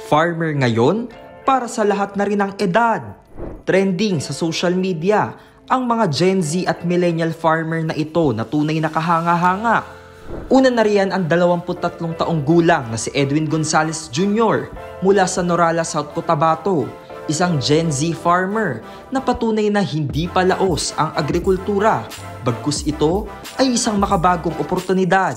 Farmer ngayon, para sa lahat na rin ang edad. Trending sa social media ang mga Gen Z at millennial farmer na ito na tunay na kahanga-hanga. Una na riyan ang 23 taong gulang na si Edwin Gonzalez Jr. mula sa Norala, South Cotabato, isang Gen Z farmer na patunay na hindi palaos ang agrikultura, bagkus ito ay isang makabagong oportunidad.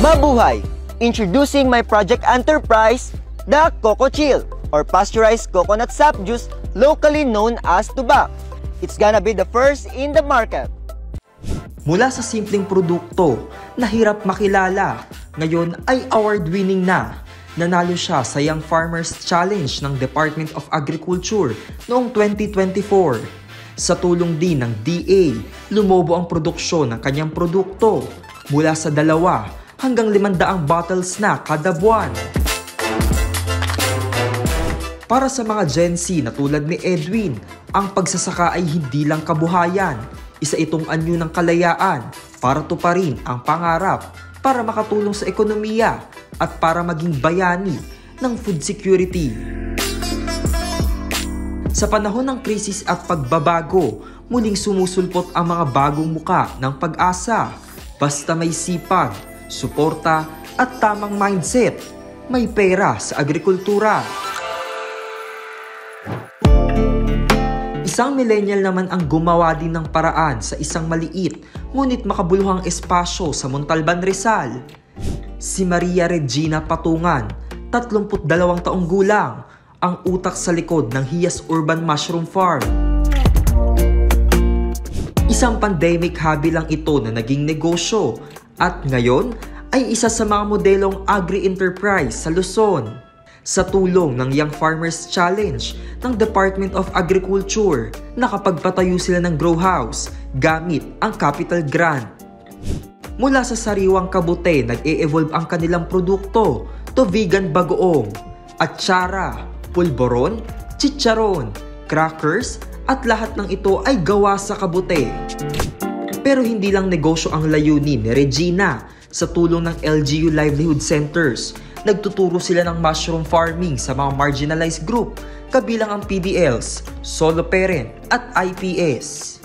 Mabuhay! Introducing my project enterprise, the Coco Chill, or pasteurized coconut sap juice, locally known as Tuba. It's gonna be the first in the market. Mula sa simpleng produkto na hirap makilala, ngayon ay award-winning na. Nanalo siya sa Young Farmers Challenge ng Department of Agriculture noong 2024. Sa tulong din ng DA, lumobo ang produksyon ng kanyang produkto mula sa 2 hanggang 500 bottles na kada buwan. Para sa mga Gen Z na tulad ni Edwin, ang pagsasaka ay hindi lang kabuhayan. Isa itong anyo ng kalayaan para tuparin ang pangarap, para makatulong sa ekonomiya at para maging bayani ng food security. Sa panahon ng krisis at pagbabago, muling sumusulpot ang mga bagong muka ng pag-asa. Basta may sipag, suporta at tamang mindset, may pera sa agrikultura. Isang millennial naman ang gumawa din ng paraan sa isang maliit ngunit makabuluhang espasyo sa Montalban, Rizal. Si Maria Regina Patungan, 32 taong gulang, ang utak sa likod ng Hiyas Urban Mushroom Farm. Isang pandemic hobby lang ito na naging negosyo at ngayon ay isa sa mga modelong agri-enterprise sa Luzon. Sa tulong ng Young Farmers Challenge ng Department of Agriculture, nakapagpatayo sila ng grow house gamit ang capital grant. Mula sa sariwang kabute, nag-e-evolve ang kanilang produkto to vegan bagoong, atsara, pulboron, chicharon, crackers at lahat ng ito ay gawa sa kabute. Pero hindi lang negosyo ang layunin ni Regina. Sa tulong ng LGU Livelihood Centers, nagtuturo sila ng mushroom farming sa mga marginalized group, kabilang ang PDLs, solo parent at IPS.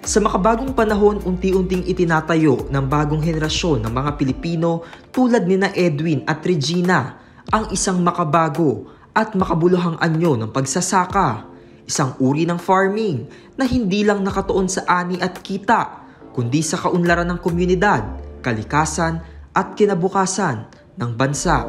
Sa makabagong panahon, unti-unting itinatayo ng bagong henerasyon ng mga Pilipino tulad nina Edwin at Regina ang isang makabago at makabuluhang anyo ng pagsasaka. Isang uri ng farming na hindi lang nakatuon sa ani at kita, kundi sa kaunlaran ng komunidad, kalikasan at kinabukasan ng bansa.